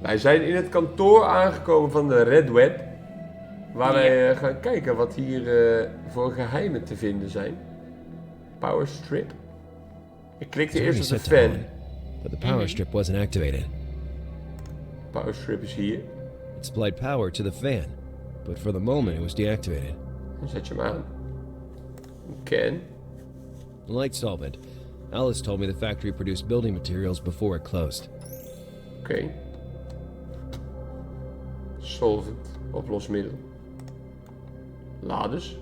Wij zijn in het kantoor aangekomen van de Red Web. Waar wij gaan kijken wat hier voor geheimen te vinden zijn. Power strip. Ik klikte eerst op de fan. But the power strip wasn't activated. Power strip is hier. It supplied power to the fan, but for the moment it was deactivated. Dan zet je hem aan. Can. Light solvent. Alice told me the factory produced building materials before it closed. Oké. Solvent. Oplosmiddel. Lades.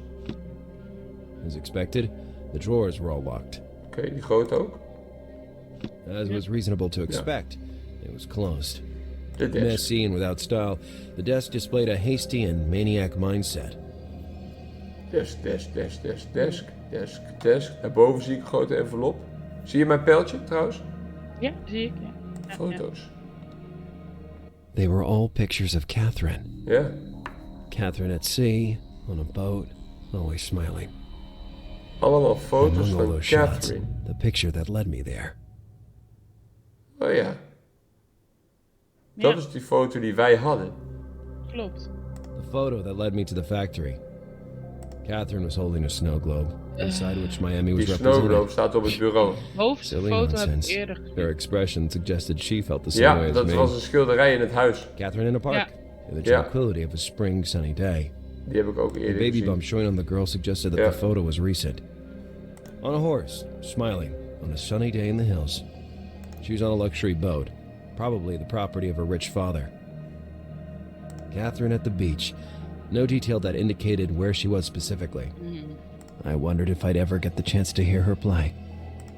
As expected, the drawers were all locked. Oké, die groot ook. As was reasonable to expect, it was closed. De desk. Messy and without style, the desk displayed a hasty and maniac mindset. Desk. Daarboven zie ik een grote envelop. Zie je mijn pijltje trouwens? Ja, zie ik. Ja. Foto's. They were all pictures of Kathryn. Ja. Kathryn at sea, on a boat, always smiling. Allemaal And foto's among all van those shots, Kathryn. the picture that led me there. Oh ja. Dat is die foto die wij hadden. Klopt. The photo that led me to the factory. Kathryn was holding a snow globe, inside which Miami was Die represented. snowglobe staat op het bureau. Bovenste Silly foto heb ik nonsense. eerder gezien. Her expression suggested she felt the same way Ja, as dat me. was een schilderij in het huis. Kathryn in a park, Ja. in the tranquility of a spring sunny day. Die heb ik ook The eerder baby gezien. bump showing on the girl suggested that Yeah. the photo was recent. On a horse, smiling, on a sunny day in the hills. She was on a luxury boat, probably the property of her rich father. Kathryn at the beach. No detail that indicated where she was specifically. I wondered if I'd ever get the chance to hear her play.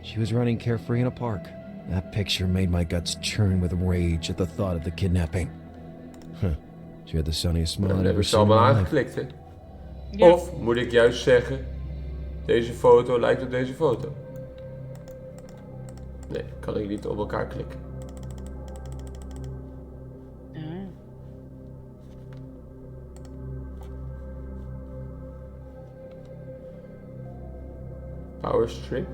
She was running carefree in a park. That picture made my guts churn with rage at the thought of the kidnapping. Huh. She had the sunniest smile Dan I'd hebben ever ze seen in allemaal my life. aangeklikt, hè? Ja. Of moet ik juist zeggen, deze foto lijkt op deze foto. Nee, kan ik niet op elkaar klikken. Ja. Power strip.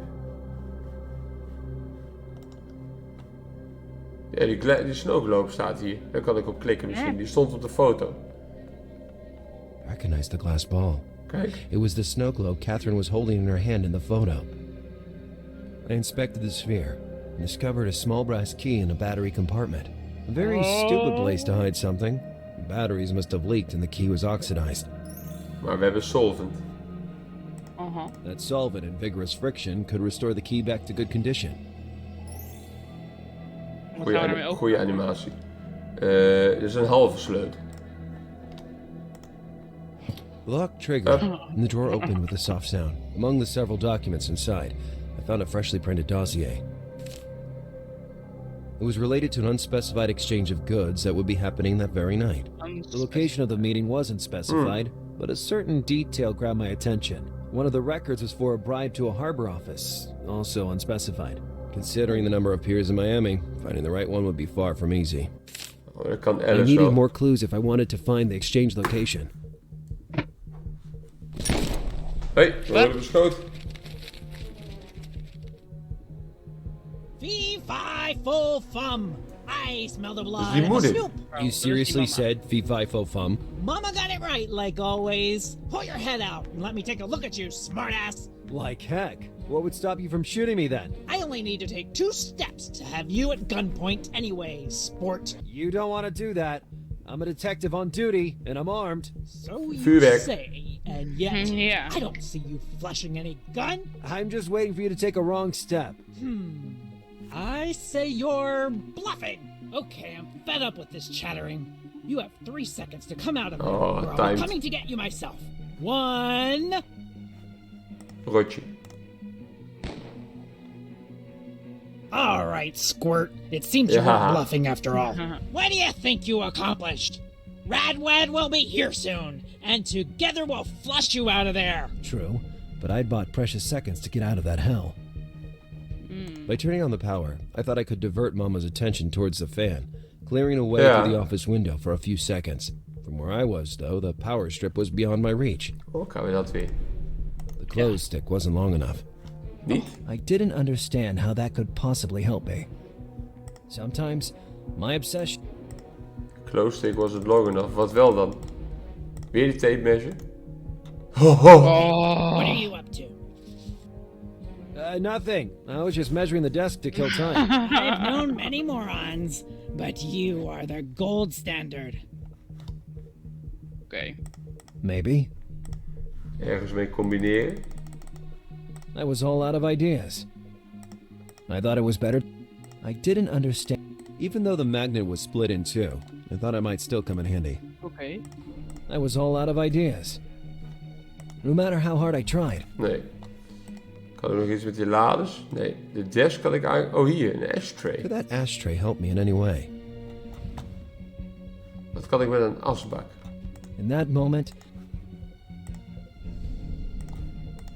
Ja, die snowglobe staat hier. Daar kan ik op klikken misschien. Die stond op de foto. I recognized the glass ball. Kijk. It was the snow globe Kathryn was holding in her hand in the photo. I inspected the sphere and discovered a small brass key in a battery compartment. A very stupid place to hide something. The batteries must have leaked and the key was oxidized. Maar we hebben solvent. That solvent and vigorous friction could restore the key back to good condition. Wat gaan we ermee over? Goeie animatie. Dit is een halve sleutel. The lock triggered and the drawer opened with a soft sound. Among the several documents inside, I found a freshly printed dossier. It was related to an unspecified exchange of goods that would be happening that very night. The location of the meeting wasn't specified, but a certain detail grabbed my attention. One of the records was for a bribe to a harbor office, also unspecified. Considering the number of piers in Miami, finding the right one would be far from easy. Oh, dat kan I Alice needed wel. more clues if I wanted to find the exchange location. Hé, we worden beschoten. Fee, fi, fo, fum. I smell the blood die of the moeder. snoop. You seriously said fee fi fo fum? Mama got it right, like always. Pull your head out and let me take a look at you, smartass. Like heck. What would stop you from shooting me then? I only need to take 2 steps to have you at gunpoint anyway, sport. You don't want to do that. I'm a detective on duty, and I'm armed. So you Vuurwerk. say, and yet Yeah. I don't see you flashing any gun. I'm just waiting for you to take a wrong step. I say you're bluffing. Okay, I'm fed up with this chattering. You have 3 seconds to come out of there, Oh, or I'm timed. coming to get you myself. 1. Rotje. All right, Squirt. It seems you weren't Yeah. bluffing after all. What do you think you accomplished? Radwad will be here soon, and together we'll flush you out of there. True, but I'd bought precious seconds to get out of that hell. By turning on the power, I thought I could divert Mama's attention towards the fan, clearing a way Yeah. through the office window for a few seconds. From where I was, though, the power strip was beyond my reach. Oh, gaan we dat weer. The clothes stick wasn't long enough. Niet? I didn't understand how that could possibly help me. Sometimes, my obsession... Glowstick wasn't long enough. Wat wel dan? Weer die tape measure? Ho, ho. What are you up to? Nothing. I was just measuring the desk to kill time. I've known many morons, but you are the gold standard. Oké. Maybe. Ergens mee combineren. I was all out of ideas. I thought it was better. I didn't understand. Even though the magnet was split in two, I thought it might still come in handy. Oké. I was all out of ideas. No matter how hard I tried. Nee. Kan er nog iets met die laders? Nee. De desk kan ik aan... Oh, hier. Een ashtray. Could that ashtray help me in any way? Wat kan ik met een asbak? In that moment,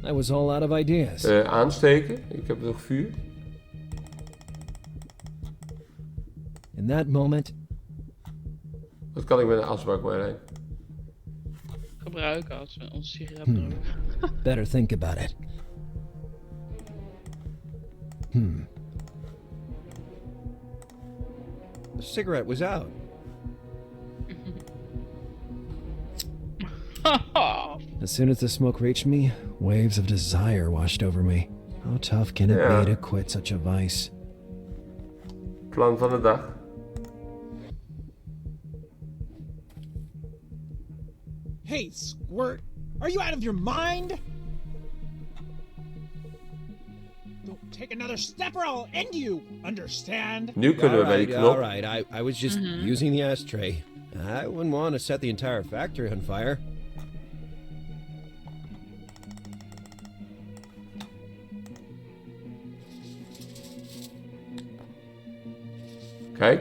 I was all out of ideas. Aansteken. Ik heb nog vuur. In that moment, Wat kan ik met een asbak, Marlijn? Gebruiken als we onze sigaret roken. better think about it. The cigarette was out. As soon as the smoke reached me, waves of desire washed over me. How tough can it Yeah. be to quit such a vice? Plan van de dag. Hey, Squirt, are you out of your mind? Don't take another step or I'll end you, understand? Nu kunnen we bij die knop. Alright, I was just using the ashtray. I wouldn't want to set the entire factory on fire. Kijk.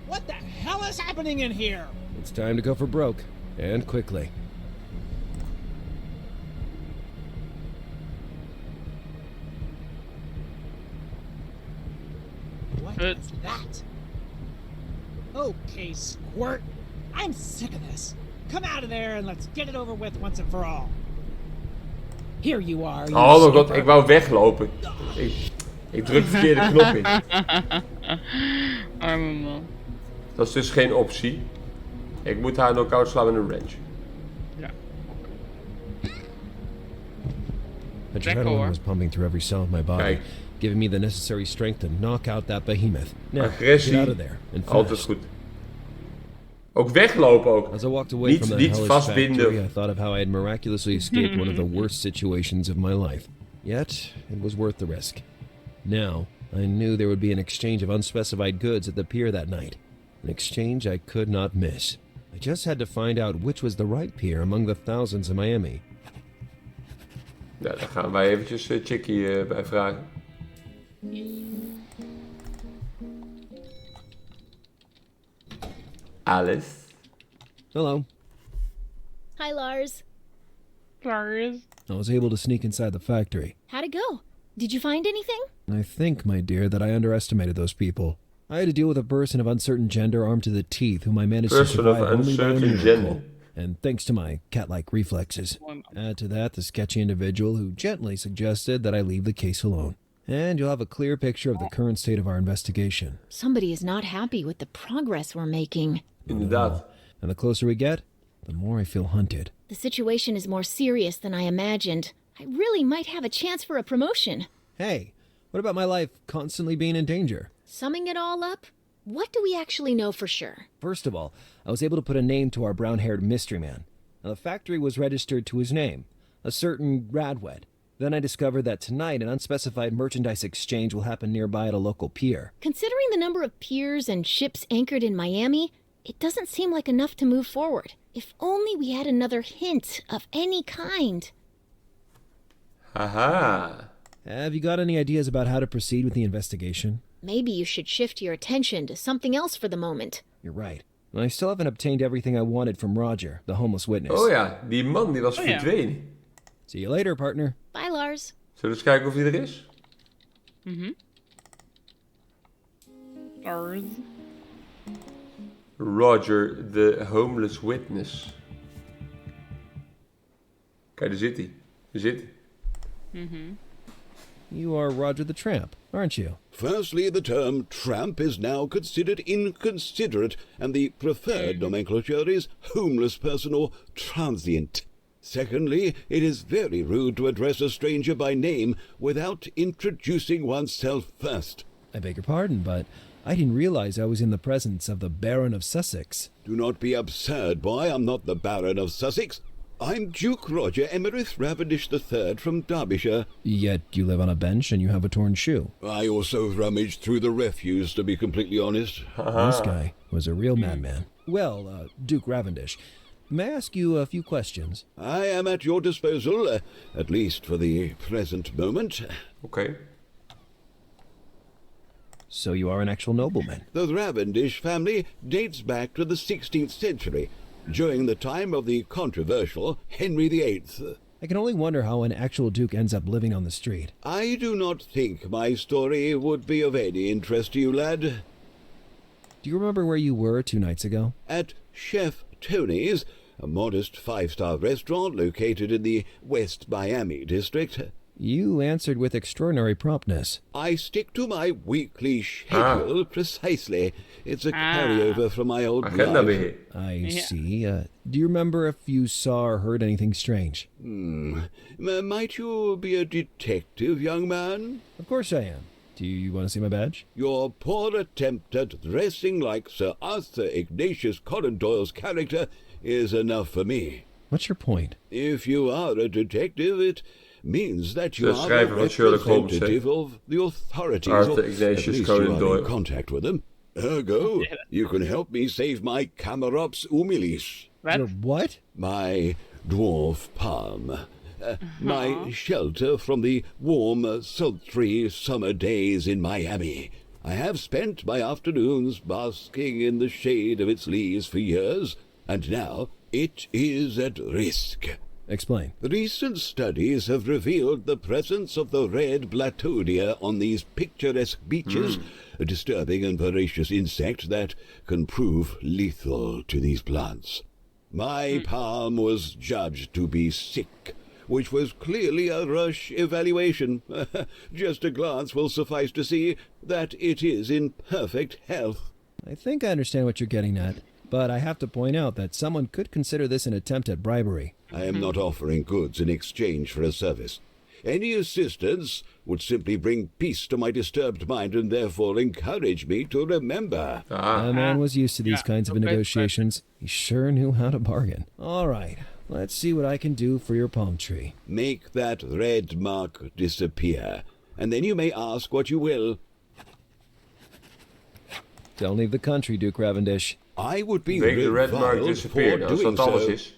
What the hell is happening in here? It's time to go for broke, and quickly. What is that? Okay, Squirt, I'm sick of this. Come out of there and let's get it over with once and for all. Here you are. You Oh mijn god, sniffer. ik wou weglopen. Ik druk de verkeerde knop in. Arme man. Dat is dus geen optie. Ik moet haar knock-out slaan met een wrench. Ja. Adrenaline hoor. was pumping through every cell of my body, Kijk. giving me the necessary strength to knock out that behemoth. Now, Agressie. get out of there, and Altijd fast. goed. Ook weglopen ook. As I walked away from the Niet hellish vastbinden. factory, I thought of how I had miraculously escaped one of the worst situations of my life. Yet, it was worth the risk. Now, I knew there would be an exchange of unspecified goods at the pier that night. An exchange I could not miss. I just had to find out which was the right pier among the thousands in Miami. Ja, daar gaan wij eventjes Chickie bij vragen. Alice. Hello. Hi, Lars. Lars. I was able to sneak inside the factory. How'd it go? Did you find anything? I think, my dear, that I underestimated those people. I had to deal with a person of uncertain gender armed to the teeth whom I managed to Person of survive only by a uncertain miracle. gender. And thanks to my cat-like reflexes. Add to that the sketchy individual who gently suggested that I leave the case alone. And you'll have a clear picture of the current state of our investigation. Somebody is not happy with the progress we're making. Inderdaad. And the closer we get, the more I feel hunted. The situation is more serious than I imagined. I really might have a chance for a promotion. Hey, what about my life constantly being in danger? Summing it all up, what do we actually know for sure? First of all, I was able to put a name to our brown-haired mystery man. Now, the factory was registered to his name, a certain Radwed. Then I discovered that tonight an unspecified merchandise exchange will happen nearby at a local pier. Considering the number of piers and ships anchored in Miami, it doesn't seem like enough to move forward. If only we had another hint of any kind. Haha. Have you got any ideas about how to proceed with the investigation? Maybe you should shift your attention to something else for the moment. You're right. I still haven't obtained everything I wanted from Roger, the homeless witness. Oh ja, die man die was Oh ja. verdwenen. See you later, partner. Bye, Lars. Zullen we eens kijken of hij er is? Lars. Roger, the homeless witness. Kijk, daar zit hij. Daar zit hij. You are Roger the Tramp, aren't you? Firstly, the term tramp is now considered inconsiderate, and the preferred nomenclature is homeless person or transient. Secondly, it is very rude to address a stranger by name without introducing oneself first. I beg your pardon, but I didn't realize I was in the presence of the Baron of Sussex. Do not be absurd, boy. I'm not the Baron of Sussex. I'm Duke Roger Emerith Ravendish III from Derbyshire. Yet you live on a bench and you have a torn shoe. I also rummaged through the refuse, to be completely honest. This guy was a real madman. Well, Duke Ravendish, may I ask you a few questions? I am at your disposal, at least for the present moment. Oké. So you are an actual nobleman. The Ravendish family dates back to the 16th century, during the time of the controversial Henry VIII. I can only wonder how an actual duke ends up living on the street. I do not think my story would be of any interest to you, lad. Do you remember where you were 2 nights ago? At Chef Tony's, a modest 5-star restaurant located in the West Miami district. You answered with extraordinary promptness. I stick to my weekly schedule precisely. It's a carryover from my old Agenda life. beheer. I see. Do you remember if you saw or heard anything strange? Might you be a detective, young man? Of course I am. Do you want to see my badge? Your poor attempt at dressing like Sir Arthur Ignatius Conan Doyle's character is enough for me. What's your point? If you are a detective, it means that you De are a schrijver van Sherlock Holmes, representative of the authorities, Arthur or at Ignatius least Conan you are Doyle. in contact with them. Ergo, you can help me save my Camerops humilis, Your Wat? what? my dwarf palm. My shelter from the warm, sultry summer days in Miami. I have spent my afternoons basking in the shade of its leaves for years, and now it is at risk. Explain. Recent studies have revealed the presence of the red blatodia on these picturesque beaches, a disturbing and voracious insect that can prove lethal to these plants. My palm was judged to be sick, which was clearly a rush evaluation. Just a glance will suffice to see that it is in perfect health. I think I understand what you're getting at, but I have to point out that someone could consider this an attempt at bribery. I am not offering goods in exchange for a service. Any assistance would simply bring peace to my disturbed mind and therefore encourage me to remember. The man was used to these kinds of okay, negotiations. He sure knew how to bargain. All right, let's see what I can do for your palm tree. Make that red mark disappear, and then you may ask what you will. Don't leave the country, Duke Ravendish. I would be Make the red mark reviled disappear. for Als doing dat alles so. is.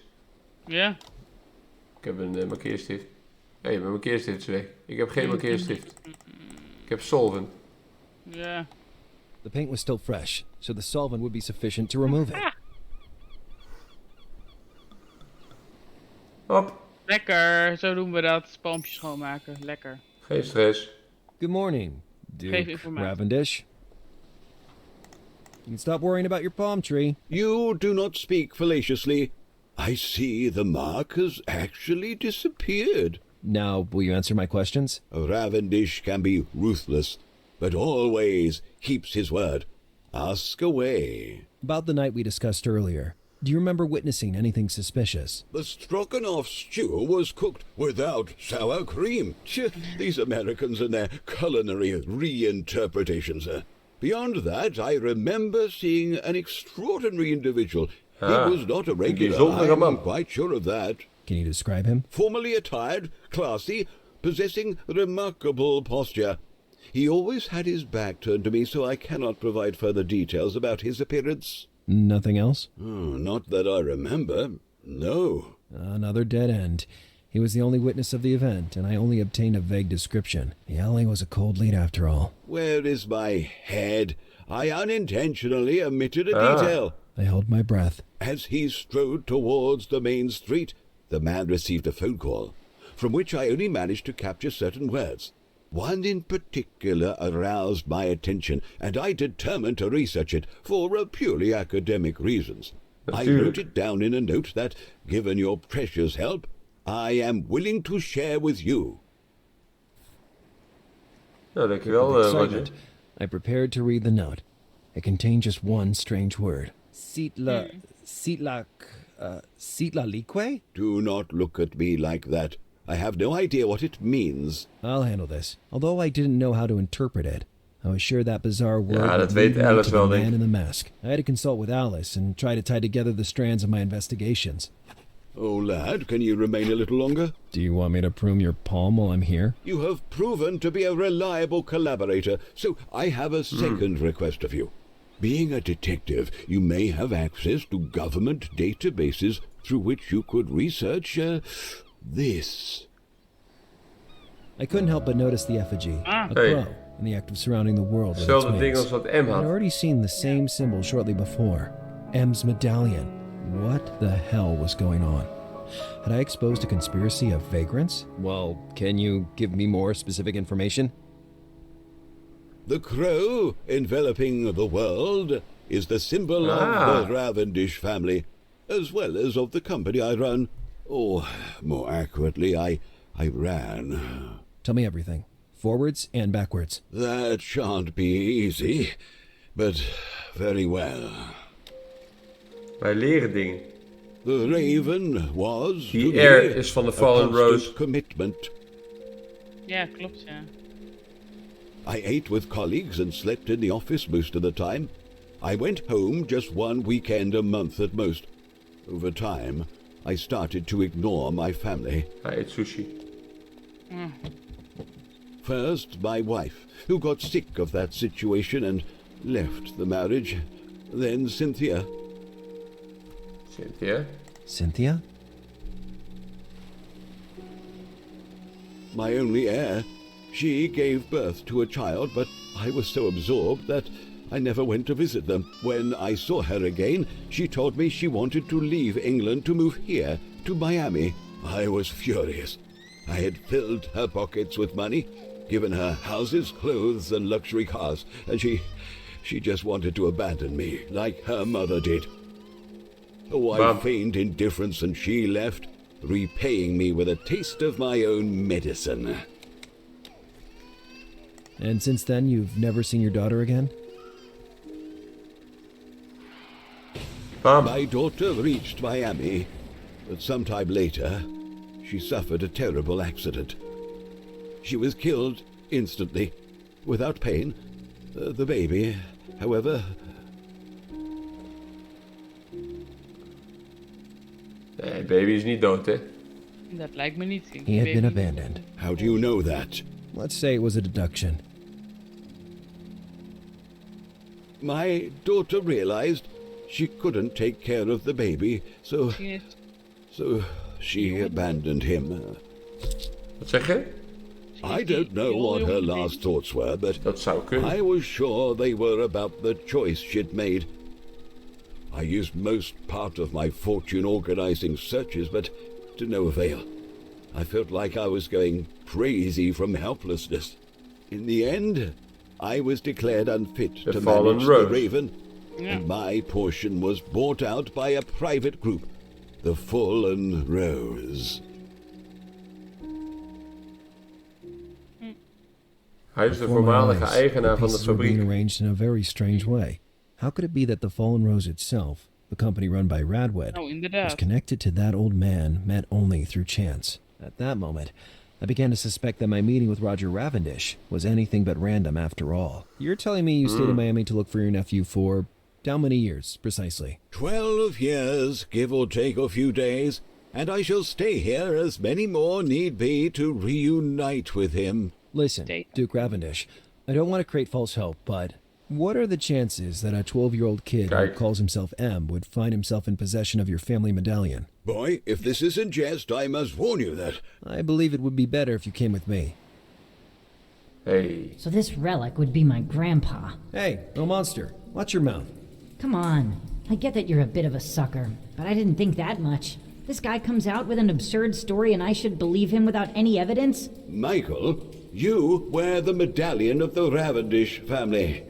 Ja. Ik heb een markeerstift. Hé, mijn markeerstift is weg. Ik heb geen markeerstift. Ik heb solvent. Ja. The paint was still fresh, so the solvent would be sufficient to remove it. Hop. Lekker. Zo doen we dat. Palmpjes schoonmaken. Lekker. Geen stress. Good morning, Geef Duke informatie. Ravendish. You can stop worrying about your palm tree. You do not speak fallaciously. I see the mark has actually disappeared. Now, will you answer my questions? Ravendish can be ruthless, but always keeps his word. Ask away. About the night we discussed earlier, do you remember witnessing anything suspicious? The stroganoff stew was cooked without sour cream. These Americans and their culinary reinterpretations. Beyond that, I remember seeing an extraordinary individual. He was not a regular, bijzondere I'm man. quite sure of that. Can you describe him? Formally attired, classy, possessing remarkable posture. He always had his back turned to me, so I cannot provide further details about his appearance. Nothing else? Not that I remember. No. Another dead end. He was the only witness of the event, and I only obtained a vague description. The alley was a cold lead after all. Where is my head? I unintentionally omitted a detail. I held my breath. As he strode towards the main street, the man received a phone call, from which I only managed to capture certain words. One in particular aroused my attention, and I determined to research it for purely academic reasons. I wrote it down in a note that, given your precious help, I am willing to share with you. Nou, dankjewel, With Roger. excitement, I prepared to read the note. It contained just one strange word. Sitlalikwe? Do not look at me like that. I have no idea what it means. I'll handle this. Although I didn't know how to interpret it, I was sure that bizarre word Ja, would dat lead weet me Alice to wel, the denk man ik. in the mask. I had to consult with Alice and try to tie together the strands of my investigations. Oh, lad, can you remain a little longer? Do you want me to prune your palm while I'm here? You have proven to be a reliable collaborator, so I have a second request of you. Being a detective, you may have access to government databases through which you could research this. I couldn't help but notice the effigy, a Hey. crow, in the act of surrounding the world with its Hetzelfde ding wings. als wat M I'd had. already seen the same symbol shortly before. M's medallion. What the hell was going on? Had I exposed a conspiracy of vagrants? Well, can you give me more specific information? The crow enveloping the world is the symbol of the Ravendish family, as well as of the company I run. Or, more accurately, I ran. Tell me everything. Forwards and backwards. That shan't be easy, but very well. Wij leren dingen. The Raven was Die to R me is van de a Fallen constant Rose. commitment. Ja, klopt, ja. I ate with colleagues and slept in the office most of the time. I went home just one weekend a month at most. Over time, I started to ignore my family. Hij eet sushi. First, my wife, who got sick of that situation and left the marriage. Then Cynthia. Cynthia. Cynthia? My only heir. She gave birth to a child, but I was so absorbed that I never went to visit them. When I saw her again, she told me she wanted to leave England to move here, to Miami. I was furious. I had filled her pockets with money, given her houses, clothes, and luxury cars, and she just wanted to abandon me, like her mother did. Oh, I Mom. feigned indifference and she left, repaying me with a taste of my own medicine. And since then, you've never seen your daughter again? Bam. My daughter reached Miami, but sometime later, she suffered a terrible accident. She was killed instantly, without pain. The baby, however... Nee, baby is niet dood, hè? Dat lijkt me niet. He had been abandoned. How do you know that? Let's say it was a deduction. My daughter realized she couldn't take care of the baby, so she abandoned him. Wat zeg je? I don't know what her last thoughts were, but Dat zou kunnen. I was sure they were about the choice she'd made. I used most part of my fortune organizing searches, but to no avail. I felt like I was going crazy from helplessness. In the end, I was declared unfit The to Fallen manage Rose. the Raven, Yeah. and my portion was bought out by a private group, the Fallen Rose. Hij is de Before my voormalige eyes, eigenaar the van de pieces were being fabriek. arranged in a very strange way. How could it be that the Fallen Rose itself, the company run by Radwed, Oh, was inderdaad. connected to that old man met only through chance? At that moment, I began to suspect that my meeting with Roger Ravendish was anything but random after all. You're telling me you stayed in Miami to look for your nephew for how many years, precisely? 12 years, give or take a few days, and I shall stay here as many more need be to reunite with him. Listen, Stay. Duke Ravendish, I don't want to create false hope, but what are the chances that a 12-year-old kid who Kijk. calls himself M would find himself in possession of your family medallion? Boy, if this isn't jest, I must warn you that I believe it would be better if you came with me. Hey. So this relic would be my grandpa. Hey, no monster, watch your mouth. Come on. I get that you're a bit of a sucker, but I didn't think that much. This guy comes out with an absurd story and I should believe him without any evidence? Michael, you wear the medallion of the Ravendish family.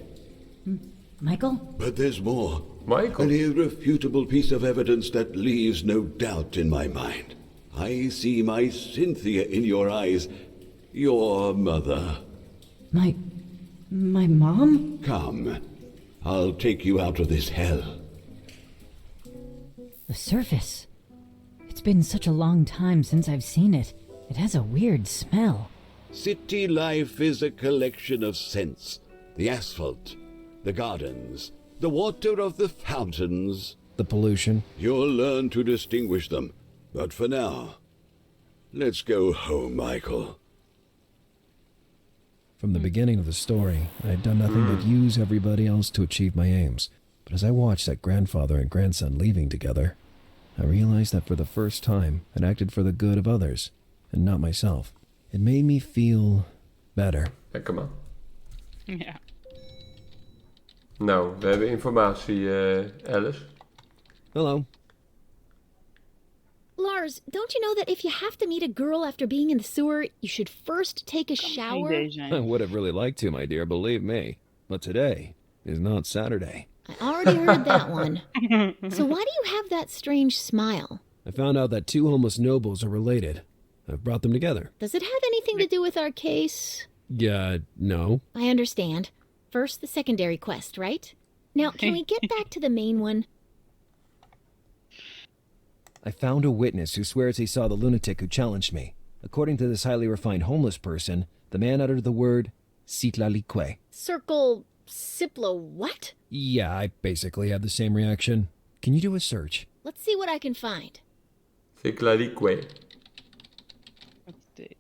Michael? But there's more. Michael. An irrefutable piece of evidence that leaves no doubt in my mind. I see my Cynthia in your eyes, your mother. My mom? Come. I'll take you out of this hell. The surface. It's been such a long time since I've seen it. It has a weird smell. City life is a collection of scents. The asphalt, the gardens, the water of the fountains. The pollution. You'll learn to distinguish them. But for now, let's go home, Michael. From the beginning of the story, I had done nothing but use everybody else to achieve my aims. But as I watched that grandfather and grandson leaving together, I realized that for the first time, I'd acted for the good of others, and not myself. It made me feel better. Lekker man. Ja. Nou, we hebben informatie, Alice. Hello. Lars, don't you know that if you have to meet a girl after being in the sewer, you should first take a shower? Geen deze. I would have really liked to, my dear, believe me. But today is not Saturday. I already heard that one. So why do you have that strange smile? I found out that two homeless nobles are related. I've brought them together. Does it have anything to do with our case? Yeah, no. I understand. First, the secondary quest, right? Now, can we get back to the main one? I found a witness who swears he saw the lunatic who challenged me. According to this highly refined homeless person, the man uttered the word "sitlalique." Circle Ciplo what? Yeah, I basically had the same reaction. Can you do a search? Let's see what I can find. Siklalique. Wat is dit?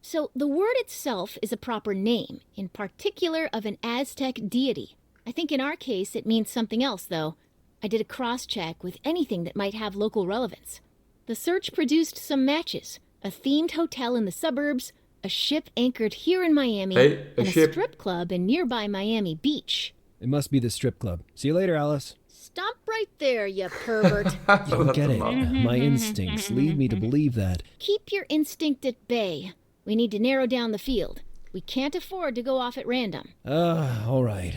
So, the word itself is a proper name, in particular of an Aztec deity. I think in our case it means something else, though. I did a cross-check with anything that might have local relevance. The search produced some matches. A themed hotel in the suburbs, a ship anchored here in Miami, and a strip club in nearby Miami Beach. It must be the strip club. See you later, Alice. Stop right there, you pervert. You don't get it. My instincts lead me to believe that. Keep your instinct at bay. We need to narrow down the field. We can't afford to go off at random. All right.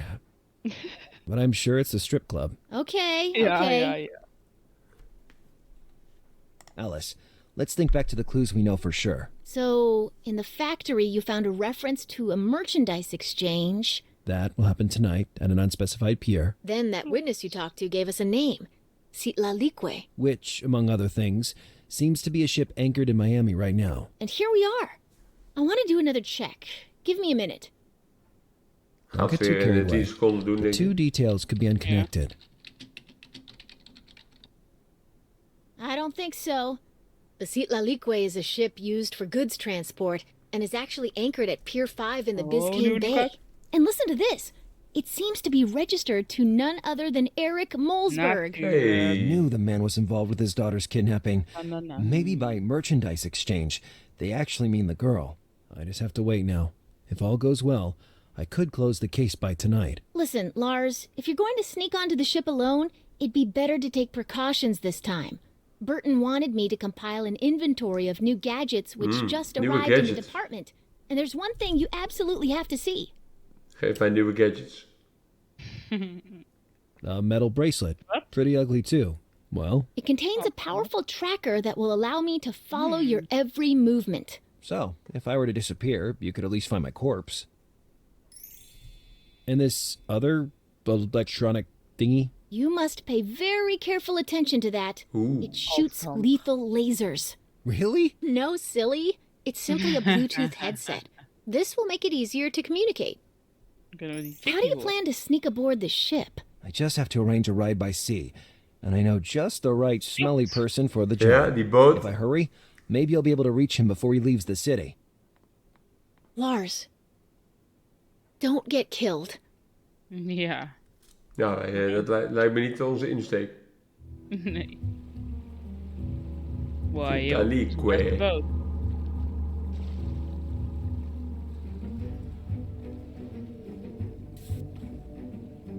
But I'm sure it's the strip club. Okay, Ja, okay. ja, ja. Alice, let's think back to the clues we know for sure. So, in the factory, you found a reference to a merchandise exchange. That will happen tonight at an unspecified pier, Then that witness you talked to gave us a name. Sitlalique. which, among other things, seems to be a ship anchored in Miami right now. And here we are. I want to do another check. Give me a minute. Don't Gaat get too weer in carried de 10 away. seconden doen, The denk two ik. details could be unconnected. I don't think so. The Sitlalique is a ship used for goods transport and is actually anchored at Pier 5 in the Biscayne dude, Bay. what? And listen to this. It seems to be registered to none other than Eric Molsberg. I Hey. knew the man was involved with his daughter's kidnapping. Banana. Maybe by merchandise exchange. They actually mean the girl. I just have to wait now. If all goes well, I could close the case by tonight. Listen, Lars, if you're going to sneak onto the ship alone, it'd be better to take precautions this time. Burton wanted me to compile an inventory of new gadgets which just nieuwe arrived in the gadgets. department. And there's one thing you absolutely have to see. Geef mij nieuwe gadgets. A metal bracelet. Pretty ugly too. Well, It contains a powerful tracker that will allow me to follow your every movement. so, if I were to disappear, you could at least find my corpse. And this other electronic thingy? You must pay very careful attention to that. Oeh. It shoots Awesome. lethal lasers. Really? No, silly. It's simply a Bluetooth headset. This will make it easier to communicate. Kunnen we die How do tikkie you worden? plan to sneak aboard the ship? I just have to arrange a ride by sea. And I know just the right smelly person for the Ja, job. die boot. If I hurry, maybe I'll be able to reach him before he leaves the city. Lars, don't get killed. Ja. Ja, dat lijkt me niet onze insteek. Nee. Wow, joh. Sitlalique. Waar is de boot?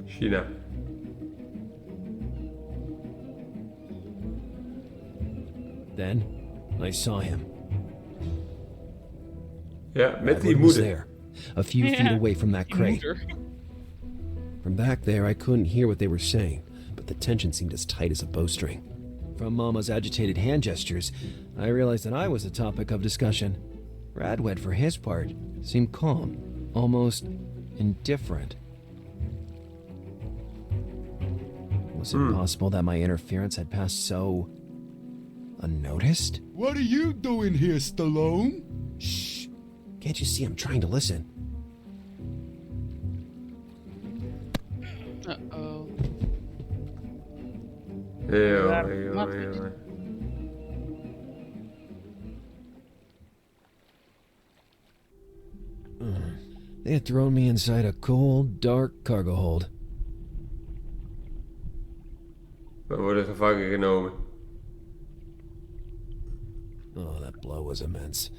China. Then, I saw him. Ja, met die Edward was moeder. there, a few feet Yeah. away from that Die crate. moeder. From back there, I couldn't hear what they were saying, but the tension seemed as tight as a bowstring. From Mama's agitated hand gestures, I realized that I was the topic of discussion. Radwed, for his part, seemed calm. almost indifferent. Was it possible that my interference had passed so unnoticed? What are you doing here, Stallone? Shh! Can't you see I'm trying to listen? Uh-oh. Eeuw. They had thrown me inside a cold, dark cargo hold. We worden gevangen genomen. Oh, that blow was immense.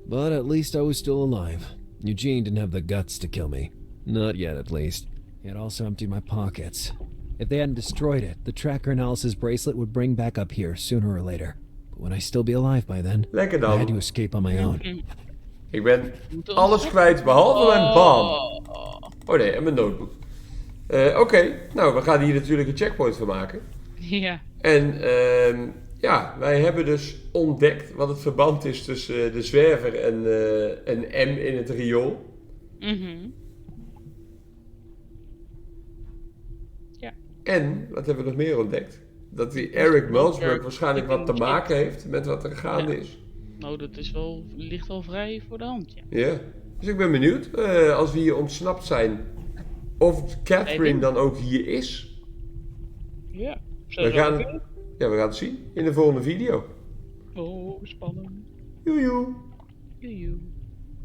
But at least I was still alive. Eugene didn't have the guts to kill me. Not yet, at least. He had also emptied my pockets. If they hadn't destroyed it, the tracker analysis bracelet would bring back up here sooner or later. But would I still be alive by then? Lekker I had to dan. escape on my own. Ik ben alles kwijt behalve mijn bam. Oh nee, en mijn notebook. Oké, nou we gaan hier natuurlijk een checkpoint van maken. Ja. En ja, wij hebben dus ontdekt wat het verband is tussen de zwerver en M in het riool. Ja. En, wat hebben we nog meer ontdekt? Dat die Eric Mulchberg waarschijnlijk wat te maken heeft met wat er gaande is. Nou, dat is wel, ligt wel vrij voor de hand, ja. Ja, dus ik ben benieuwd als we hier ontsnapt zijn of Kathryn dan ook hier is. Ja. We gaan het zien in de volgende video. Oh, spannend. Joejoe. Joejoe.